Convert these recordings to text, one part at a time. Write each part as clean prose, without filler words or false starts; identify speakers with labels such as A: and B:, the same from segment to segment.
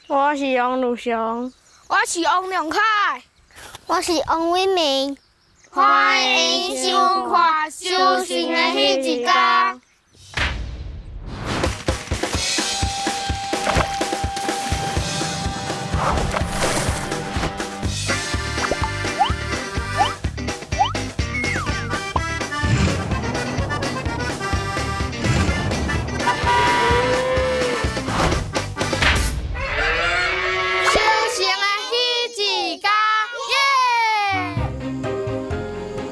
A: 我是王鲁雄，
B: 我是王良凯，
C: 我是王伟明。
B: 欢迎收看修行的迄一天。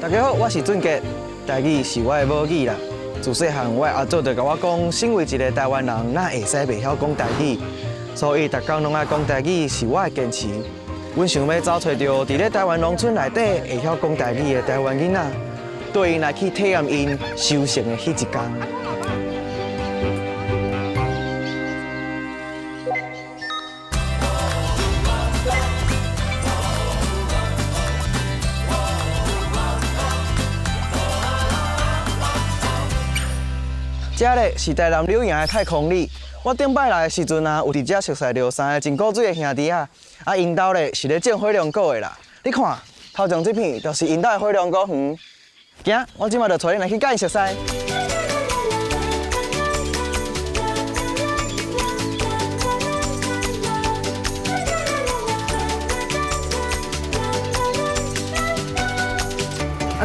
D: 大家好，我是俊杰，台语是我的母语啦。自细汉，我的阿祖就甲我讲，身为一个台湾人，哪会使袂晓讲台语？所以，逐工拢爱讲台语是我的坚持。阮想要找找到伫咧台湾农村内底会晓讲台语的台湾囡仔，对因来去体验因修行的迄一天。这咧是台南柳营的太空里。我顶摆来的时阵啊，有伫遮熟悉到三个真古水的兄弟啊，因兜咧是咧种火龙果的啦。你看，头前这片就是因兜的火龙果园。行，我即马就带你来去甲因熟悉。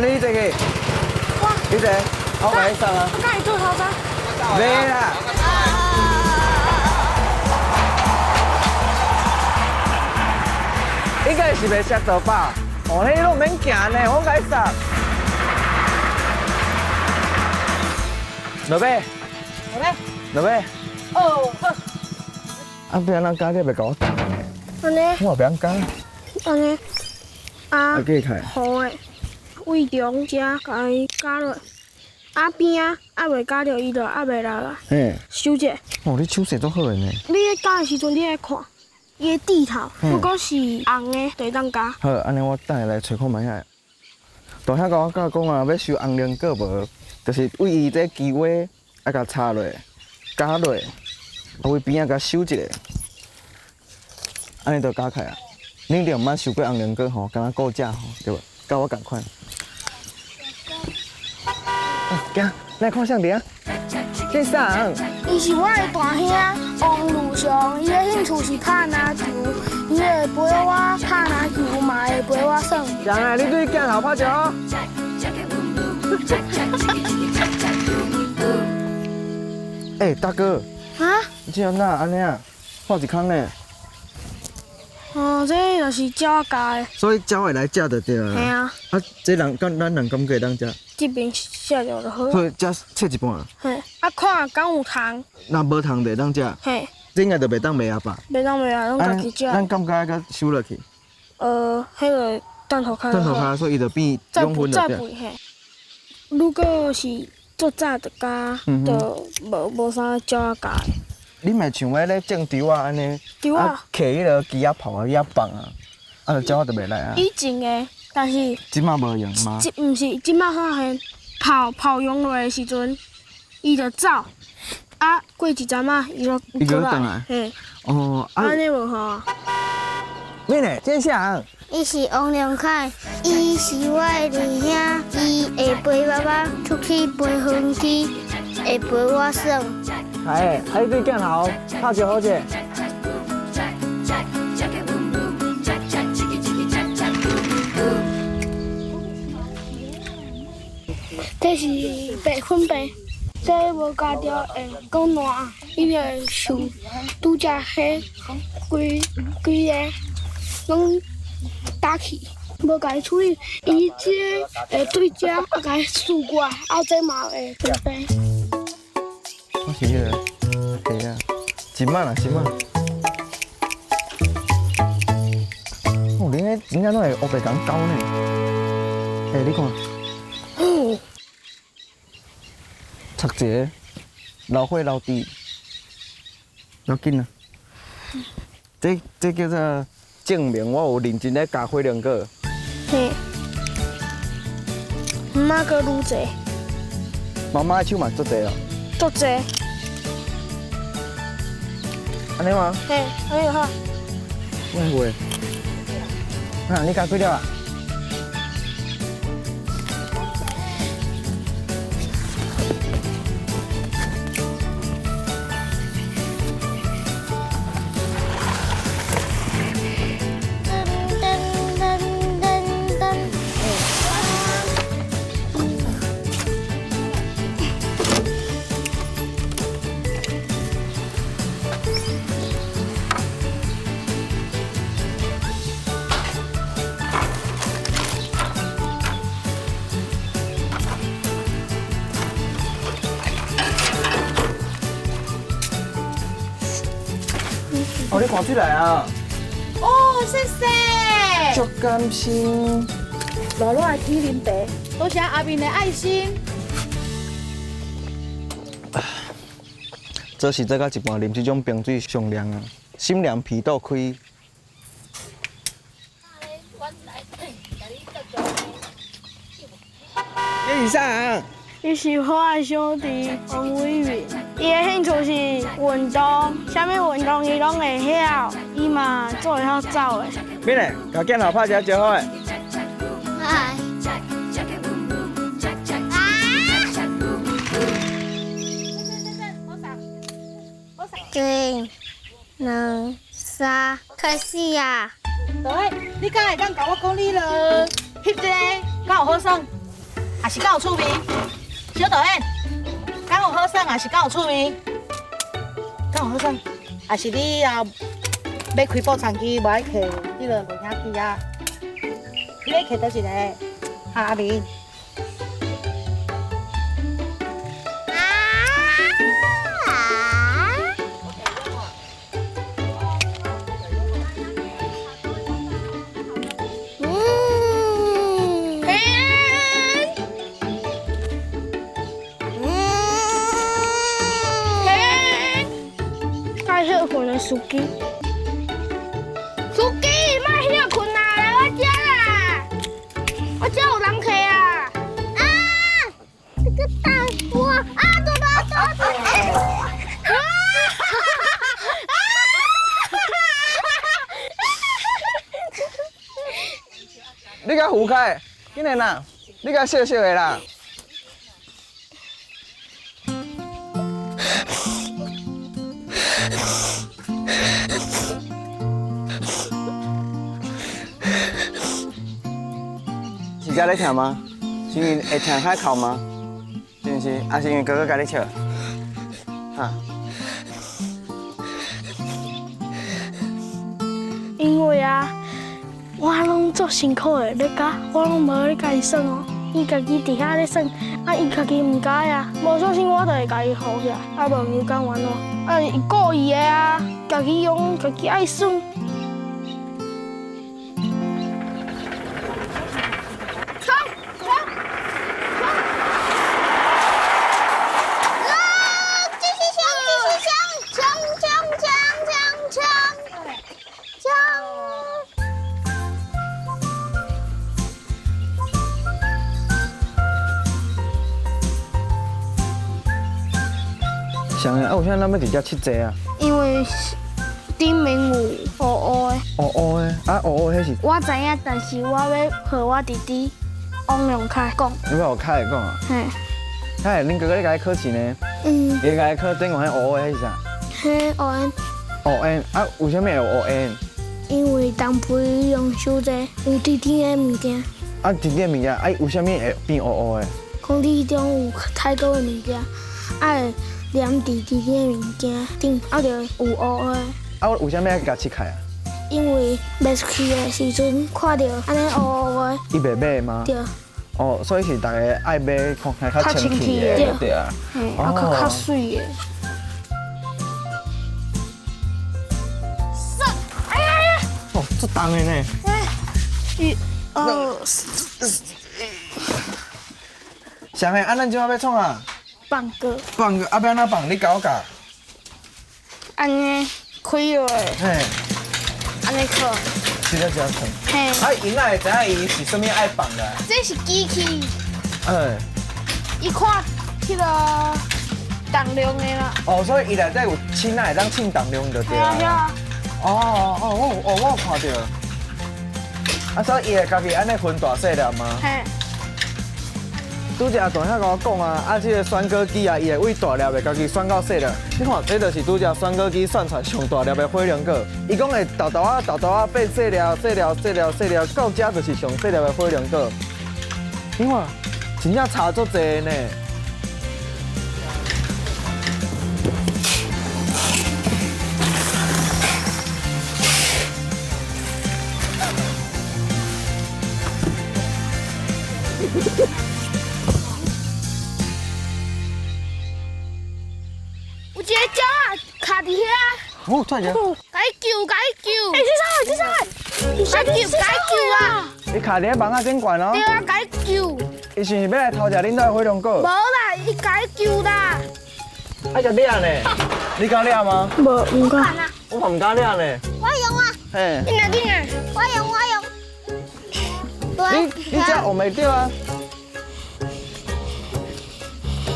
D: 你坐去。你坐，我甲你送啊。
A: 我甲你做头针。
D: 袂啦。应该是袂食到饱。哦，你拢免行呢，我甲你送。落尾。落尾。
A: 哦，好。
D: 啊，不然咱加个袂甲我打。
A: 安尼。
D: 我袂晓加。
A: 安尼。啊。
D: 继续开。
A: 好诶，位中遮甲伊加落，边啊袂加着伊就袂落啊。
D: 嘿。
A: 收者。
D: 哦，你手势足好诶呢。
A: 你咧加的时阵，你爱看伊的地头，如果是红的，就会当加。
D: 好，安尼我等下来找看卖下。大兄甲我讲啊，要收红莲果无？就是为伊这基尾爱甲插落，加落，啊为边仔甲收一下，安尼就加开啊。恁着毋捌收过红莲果吼，敢若顾食吼，对无？甲我共款。行，来看相片啊。先生。
B: 伊是我的大兄王鲁雄，伊的兴趣是拍篮球，伊会陪我拍篮球，嘛会陪我耍。
D: 行啊，你对镜头拍照哦。哎，大哥。
A: 啊？
D: 你这样哪安尼啊？画一空呢？
A: 哦，这就是鸟加的。
D: 所以鸟会来食就对啊。
A: 嘿啊。
D: 啊，这人咱人敢过当食？
A: 这边写着就好。
D: 所以只切一半。
A: 嘿，啊看敢有虫。
D: 若无虫就当食。
A: 嘿。
D: 这应该就袂当卖啊吧？
A: 袂当卖啊，拢家己食。
D: 咱敢甲个收落去？
A: 迄个弹头卡。
D: 弹头卡，所以伊就变养分
A: 再肥嘿。如果是做早就加，就无啥鸟加的。
D: 你咪像我咧种稻啊安尼，
A: 稻啊，
D: 揢迄个枝仔泡啊，枝仔放啊，啊，鸟就袂来啊。
A: 以前的，但是
D: 即马无用吗？
A: 毋是，即马发现泡用落的时阵，伊就走，啊，过一阵啊，伊就
D: 倒来。
A: 嘿。
D: 哦，
A: 安尼无好啊。
D: 你呢？这啥？
C: 伊是王良凯，伊是我的二兄，伊会陪爸爸出去飞飞机，会陪我耍。
D: 哎，还对镜头拍照好者。
A: 这是白粉饼，这无加着会讲烂，伊就会受拄则迄规个拢打起，无家己处理，伊这会对遮啊家己输过来，啊这嘛会粉饼。
D: 我是迄个，对啊，一万啦，一万。哦，恁迄真正拢会黑白讲交呢。哎，你看。插一个，老火老猪，要紧啊！这叫做证明我有认真咧加火龙果。
A: 嘿，妈个愈济，
D: 妈妈的手嘛足济哦。
A: 足济。
D: 安尼吗？
B: 嘿，安尼就好。
D: 我会。啊，你加几粒啊？哦，你看出来啊？
E: 哦，谢谢。
D: 足甘心。
E: 柔软的麒麟茶，多谢阿明的爱心。
D: 做事做到一半，啉这种冰水上凉啊，心凉脾肚开。这是啥？
B: 伊是我的兄弟王伟云，伊的兴趣是运动，啥物运动伊拢会晓，伊嘛做会晓走的。
D: 咩嘞？甲囝老拍一招好诶。
C: 嗨。一、两、三，开始啊！
E: 对，你敢会甲我讲你了？翕一个，敢有好耍？还是敢有趣味？小导演，敢有好耍？还是敢有趣味？敢有好耍？还是你要开播唱机，无爱摕迄个录影机啊？你要摕倒一个？阿明。
B: 司机，司机，莫休困啊！来我家啦，我家有人客啊！
C: 啊，这个大锅啊，多！
D: 你甲扶开，紧点啦！你甲笑笑的啦。是家咧跳吗？是因为会跳海口吗？是不是？还是因为哥哥甲你笑？哈？
B: 因为啊，我拢足辛苦的咧教，我拢无咧甲伊耍哦。伊家己伫遐咧耍，啊伊家己唔改啊，无小心我就会甲伊扶起来，啊无伊讲完咯，啊伊故意的啊，家己用家己爱耍。
D: 想啊，为啥咱要伫遮七坐啊？
B: 因为顶面有乌乌的，
D: 乌乌的，啊乌乌迄是，
B: 我知影，但是我要和我弟弟王永凯讲。
D: 你要开来讲啊？
B: 嘿，
D: 嗨，恁哥哥咧甲你考试呢？伊甲你考顶完迄乌乌的迄是啥？
B: 嘿，乌烟，
D: 乌烟啊？为什么会有乌烟？
B: 因为当培用手者有甜甜的物件，
D: 啊，甜甜的物件，啊，为什么会变乌乌的？
B: 空气中有太多的物件，爱黏伫甜甜的物件顶，啊就有乌乌的。
D: 啊，为什么要甲切开啊？
B: 因为卖出去的时阵看到安尼乌乌的，
D: 伊袂买吗？
B: 对，
D: 哦，所以是大家爱买看起来较清气的，
B: 对
D: 对啊。
B: 嘿，啊较水的。
D: 哦，足重的呢。上个，啊，咱今仔要创啊？
B: 放歌，
D: 放个，啊，要安怎放？你教我教。
B: 安尼开落，
D: 嘿，
B: 安尼靠，
D: 直接放。
B: 嘿，
D: 啊，因哪会知影伊是啥物爱放的？
B: 这是机器，
D: 哎，
B: 伊看迄个重量的啦。
D: 哦，所以伊内底有称会当称重量就对
B: 对
D: 啊。
B: 啊。
D: 我有看到。啊，所以伊会家己安尼分大细粒吗？
B: 嘿。
D: 拄则大兄甲我讲啊，啊，这个选果机啊，伊会为大粒的家己选到细粒。你看，这就是拄则选果机选出来上大粒的火龙果。伊讲会豆豆啊变细粒，到遮就是上细粒的火龙果。你看，真正差足济呢。
A: 有一个鸟啊，卡伫遐，
D: 哦，突然间，
A: 该救！
B: 哎，这啥？
A: 该救啊！
D: 伊卡伫咧网仔顶悬哦
A: 对。啊，该救！
D: 伊是要来偷食恁兜火龙果
A: 无？啦，伊该救啦！
D: 啊，只掠呢？你敢掠吗？
B: 无，唔敢。
D: 我嘛唔敢掠呢。
C: 我用啊，
D: 嘿，
A: 紧啊！
C: 我用。
D: 你这学袂着啊？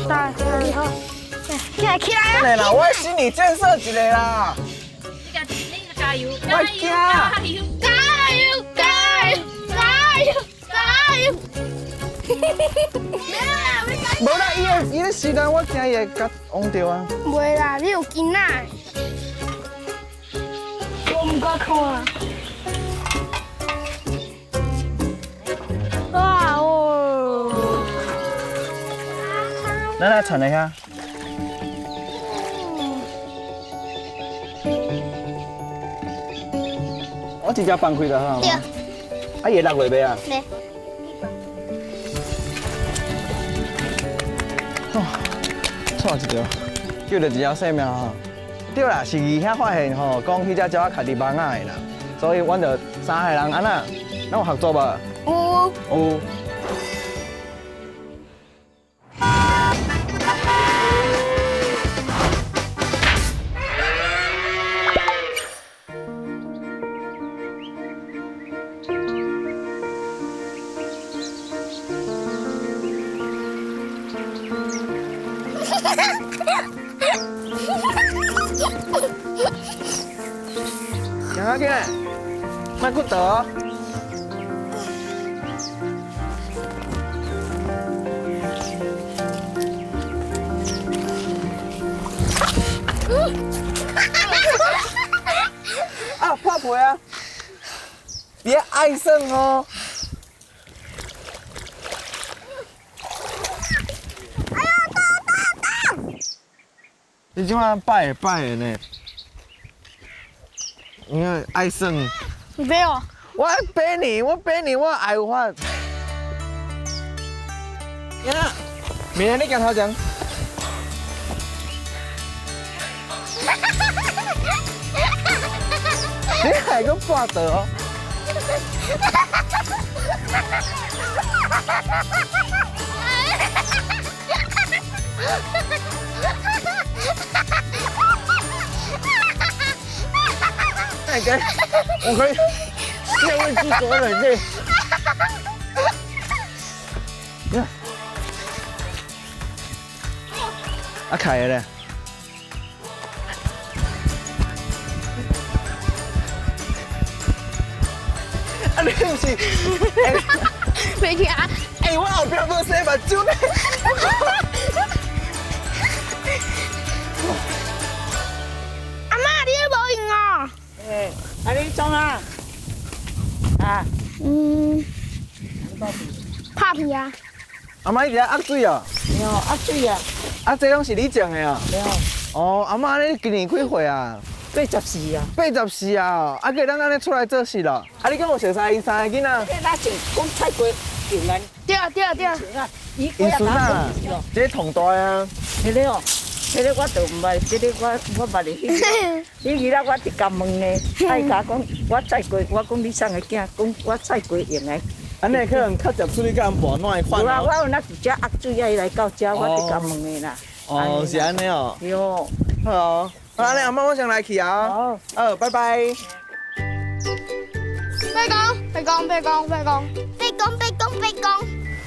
B: 来，你好。
A: 起来啊！
D: 真的啦，我心理建设一个啦。
E: 你加油！
D: 我惊。无啦，伊个时间我惊伊会甲忘掉啊。
A: 袂啦，你有囡仔。
B: 我唔敢看啊。啊哦！
D: 咱来传一下。我直接放开就好。
C: 对。
D: 啊，伊会落落尾啊？
C: 对。
D: 错一条，救着一条性命吼。对啦，是伊遐发现吼，讲迄只鸟仔徛伫网仔的啦，所以阮着三个人安那，咱有合作无？有。行啊，紧，莫骨倒哦。啊，破皮啊！别爱上哦。你即摆摆的呢？你看爱算，
B: 你陪我。
D: 我陪你，我爱有法。呀，明天你跟头讲。你还个半道哦。那个，我可以借位置躲冷气。呀，啊开了嘞。啊你不是？
A: 袂听。
D: 哎，我后壁无洗目睭呢。
A: 阿妈，你都无用哦。
E: 啊，你创啊？啊，
A: 拍片啊！
D: 阿妈，你伫遐压水啊？
E: 没有啊水啊，
D: 啊，这拢是你种的啊？
E: 没有
D: 哦，阿妈，你今年几岁啊
E: 84啊。
D: ？84啊！啊，叫咱安尼出来做事咯。啊，你讲有熟悉伊三个囡仔？
E: 那种讲菜瓜平安
A: 对。
E: 啊，伊
D: 伊孙啊，这同大啊。
E: 迄个哦，迄个我都唔捌，这个我捌哩。迄日啊，我伫家问呢，爱甲讲我菜瓜，我讲你送个囝，讲我菜瓜用的。
D: 安尼可能较接触你甲人无哪会款
E: 有啊，
D: 哦。
E: 我有那一只鸭水啊，伊来到遮，我伫家问的啦。
D: 哦，是安尼哦。
E: 哟，
D: 好哦，好，安尼阿妈我先来去啊。
E: 好。
D: 拜拜。
A: 别讲。
C: 别讲，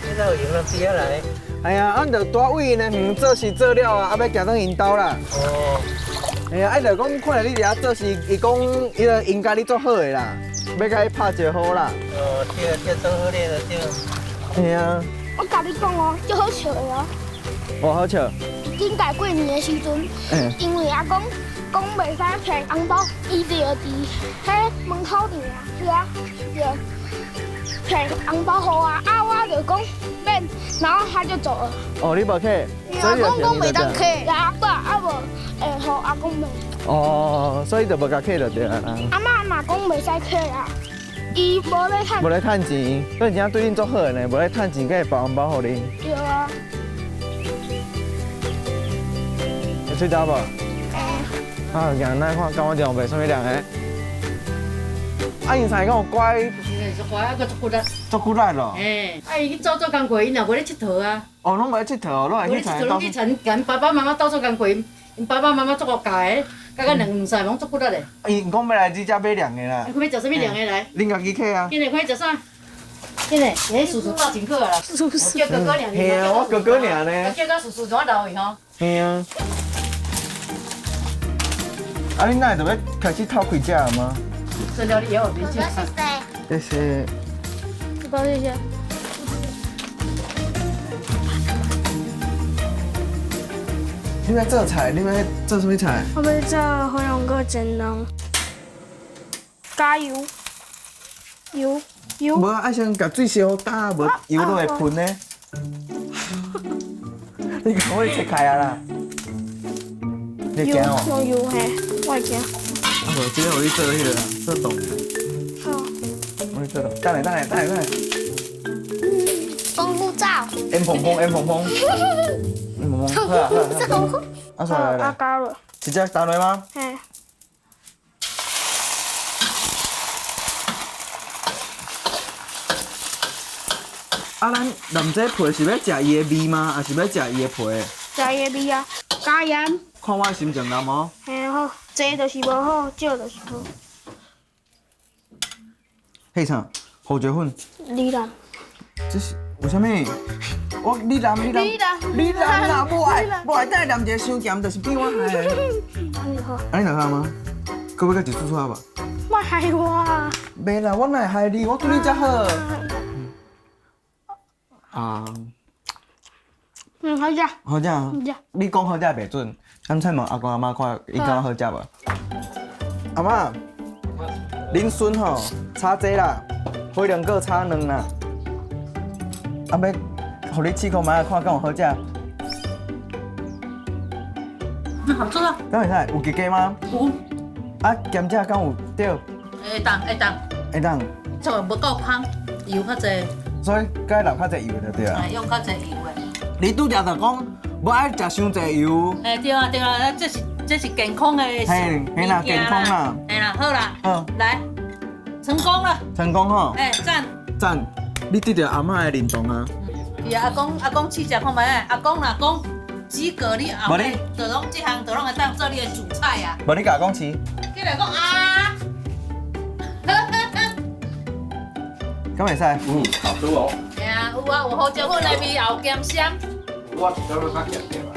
E: 这个有用了别来。
D: 哎呀，俺着大位呢，做事做了啊，要行到因兜啦。哦。哎呀，就讲看来你伫遐做事，伊讲伊个因家你做好的啦，要甲伊拍招呼啦。哦，对，做好咧就对。哎呀。
A: 我甲你讲哦，足好笑的哦。
D: 我好笑。
A: 顶届过年的时阵，因为阿公讲袂使骗红包，伊就伫迄门口遐骗红包互我，我就讲免，然后他就走了。
D: 哦，你无客，
A: 阿公讲袂当客，无会互阿公买。
D: 哦，所以就无甲客就对啦。
A: 阿嬷嘛讲袂使客啊，伊无咧趁。
D: 无咧趁钱，所以真正对恁足好呢，无咧趁钱，佮会包红包互恁。
A: 对啊。
D: 会睡着无？啊，人咱看敢我这样袂啥物凉的。啊，因三个有乖。
E: 足乖啊，佮足骨力。
D: 足骨力咯。
E: 嘿，啊，伊去走工过，因也无咧佚佗啊。
D: 哦，拢无咧佚佗，拢会去参。
E: 拢去参，跟爸爸妈妈到处工过，因爸爸妈妈足够教的，甲咱两岁拢足骨力的。
D: 因讲要来你遮买凉的啦。
E: 看要食啥物凉的来？
D: 恁家己客啊。
E: 今日看食啥？今日，叔叔到真好啦。叔叔。叫哥哥俩。
D: 嘿啊，我哥哥俩呢。
E: 叫到叔叔怎老去吼？
D: 嘿啊。啊，恁哪会就要开始偷开食了吗？
E: 生了你以后别去吃。
D: 谢谢。
B: 不谢谢。
D: 你要做菜，你要做什么菜？
B: 我要做火龙果蒸笼。加油，油。
D: 无爱先甲水烧打，无油都会喷呢。你赶快切开啊啦！你惊哦？
B: 用油嘿，我会惊。
D: 啊无，即个互你做迄个啦，做冻。
B: 好。
D: 我你做冻，等下。
C: 风护罩。
D: 烟蓬蓬，好啊。啊，来。
B: 加了。
D: 直接打落吗？
B: 嘿。
D: 啊，咱淋这皮是要食伊的味吗？还是要食伊的皮？
B: 食伊的味啊，加盐。
D: 看我的心情难无？
B: 嘿好，多就是无好，少就是好。
D: 配啥？胡椒粉。
B: 李兰。
D: 这是为什么？你淋啦！我爱等下淋一个伤咸，就是变我害的。
B: 好。
D: 啊，你来下吗？可要甲一撮撮吧？
B: 莫害我啊！
D: 袂啦，我哪会害你？我对你遮好。啊。
B: 好食。
D: 好食啊！你讲好食袂准，咱菜问阿公阿妈看，伊感觉好食无？阿妈，恁孙吼炒这啦，火龙果炒卵啦，啊要，互你试看卖看敢有好食？
E: 好吃啊！
D: 敢会使？有加吗？
E: 有。
D: 啊，咸食敢有对？
E: 会当。
D: 会当。
E: 就无够香，油较济。
D: 所以该留较济油就对啊。
E: 用较济油的。
D: 你拄则就讲，无爱食伤济油。
E: 对啊，这是健康的。
D: 嘿啦，健康啦。
E: 嘿啦，好啦。来，成功了。
D: 成功吼。赞。你得到阿嬷的认同啊。
E: 是啊，阿公试食看觅啊，阿公若讲及格，你后尾就拢这项就拢会当做你的主菜啊。
D: 无你甲我讲试。
E: 你来讲啊。
D: 敢会使？
F: 好吃哦。
E: 系啊，有啊，有胡椒粉的味，也有咸香。
F: 我是较要较咸点吧。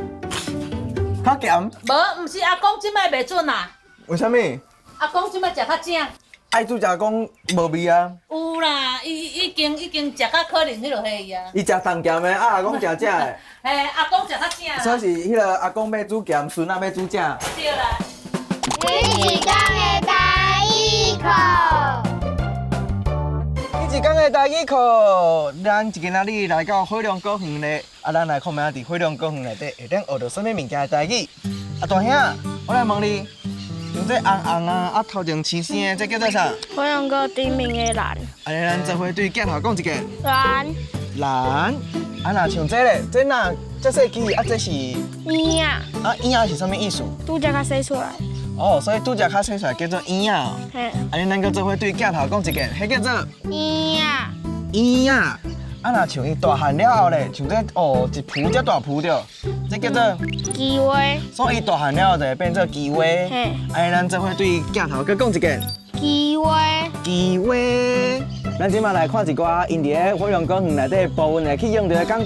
D: 较咸？
E: 无，毋是阿公即摆袂准啦。
D: 为什么？
E: 阿公即摆食较正。
D: 爱拄则讲无味啊。
E: 有啦，伊已经食到可能迄落迄啊。
D: 伊食重咸的，阿公食正的。
E: 嘿，阿公食较正。
D: 所以是迄个阿公要煮咸，孙仔要煮正。
E: 对啦。
C: 你是讲的第一口。
D: 一天的台语课，咱今仔日来到火龙果园咧，咱来看卖伫火龙果园内底会当学到什么物件的台语。大兄，我来问你，像这红红啊，头前青生的，这叫做啥？
B: 火龙果顶面的兰。
D: 安尼咱做伙对镜头讲一个。
B: 兰。
D: 啊若像这咧，这哪这细枝这是？
B: 圆啊。
D: 啊，圆是什么意思？
B: 拄则较洗出来。
D: 哦，所以拄则较洗出来叫做圆啊。
B: 嘿。
D: 安尼咱搁做伙对镜头讲一个，迄叫做
B: 圆啊。
D: 圆啊。啊若像伊大汉了后咧，像这一蒲遮大蒲着，这叫做
B: 基蛙。
D: 所以伊大汉了后就会变做基蛙。
B: 嘿。
D: 安尼咱做伙对镜头搁讲一个。
B: 基蛙。
D: 基蛙。咱即马来看一寡因伫咧火龙果园内底部分会去用到的工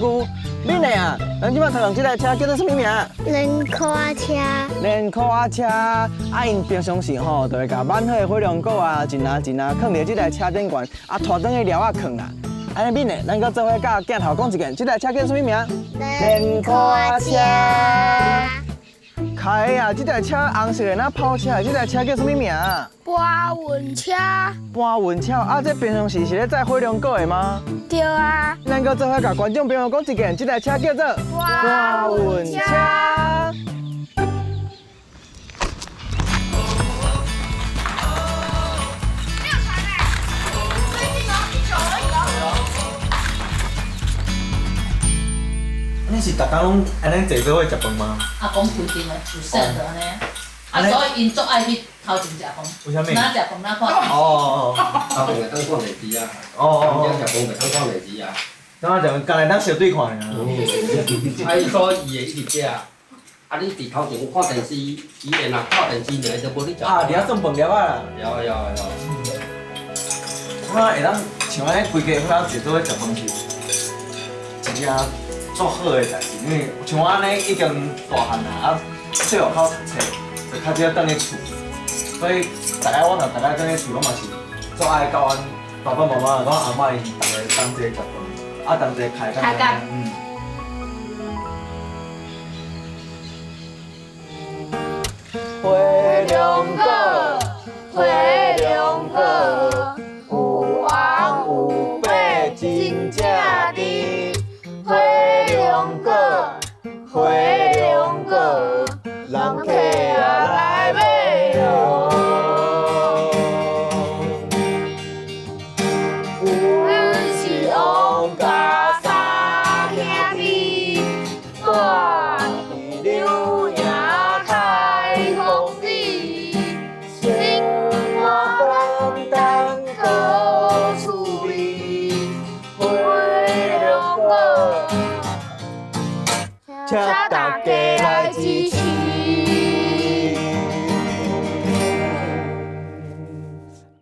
D: 具，恁的啊，咱即摆头用这台车叫做什么名？
C: 人卡车，
D: 连裤仔车，啊，因平常时吼，就会甲满好的火龙果啊、一篮放伫这台车顶悬，啊，拖转去料仔放啦。安尼恁的，咱搁做伙甲镜头讲一遍，这台车叫什么名？连裤仔车。开啊，这台车红色的那跑车，这台车叫什么名？
A: 搬运车，
D: 搬运车啊，这平常时是咧载火龙果的吗？
A: 对啊，
D: 咱搁做伙甲观众朋友讲一遍，这台车叫做搬运车。你是逐工拢安尼坐做伙食饭吗？
E: 阿公规定的，有省的安尼。啊，所以因足爱去头前食饭。
D: 为虾米？
E: 哪食饭哪看。
D: 哦
G: 他本来当看荔枝啊，
D: 哦
G: 人家食饭袂当看荔枝啊。
D: 那就干来当小对看尔。
G: 啊，伊说伊会一直食，啊，你伫头前看电视，伊会若看电视尔，就无你食。
D: 啊，伫遐送饭粒啊。
G: 有。
D: 我会当像安尼规家伙坐做伙食饭是一件足好的代志，因为像我安尼已经大汉啦，啊，细路口读册，就较少等咧厝，所以我若等咧厝，我嘛是足爱教阮爸爸妈妈、阮阿嬷因逐个同齐食饭，啊，同齐开讲。花龙果，花龙果，有红有白，真正甜。花龙果，花龙果，人客也来买哦。阮是王家三兄弟，大地柳叶开红利，生活简单好趣味，花龙果。请大家来支持。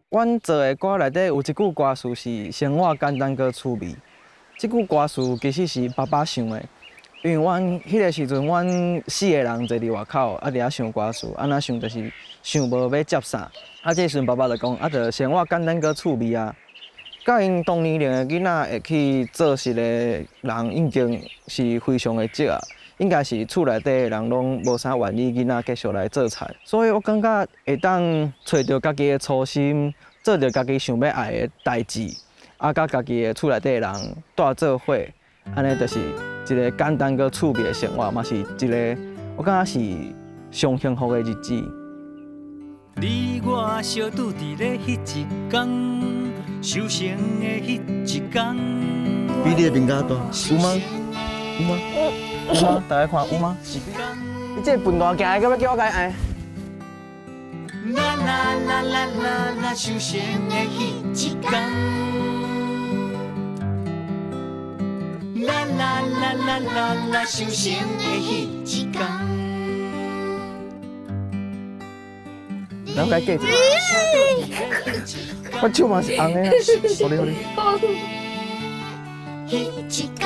D: 阮做的歌内底有一句歌词是“生活简单搁趣味”，这句歌词其实是爸爸想的，因为阮迄个时阵，阮4个人坐伫外口，啊伫遐想歌词，安那想就是想无要接啥，啊这时阵爸爸就讲，啊着生活简单搁趣味啊。甲因同年龄的囡仔会去做事的人，已经是非常的少啊。应该是厝内底的人拢无啥愿意囡仔继续来做菜，所以我感觉会当找到家己的初心，做着家己想要爱的代志，啊，甲家己的厝内底的人带做伙，安尼就是一个简单搁趣味的生活，嘛是一个我感觉是上幸福的日子。
H: 你我相拄伫咧迄一天，修成的迄一天。
D: 比你的面较大，有吗？有吗？有吗？大家看有吗？你这笨蛋行，要叫我甲伊爱？
H: 啦啦啦啦啦啦，修成的迄一天。啦啦啦啦啦啦，修成的迄一天。
D: 然后该记住。我手嘛是红的啊，好哩好哩。
H: 迄一天。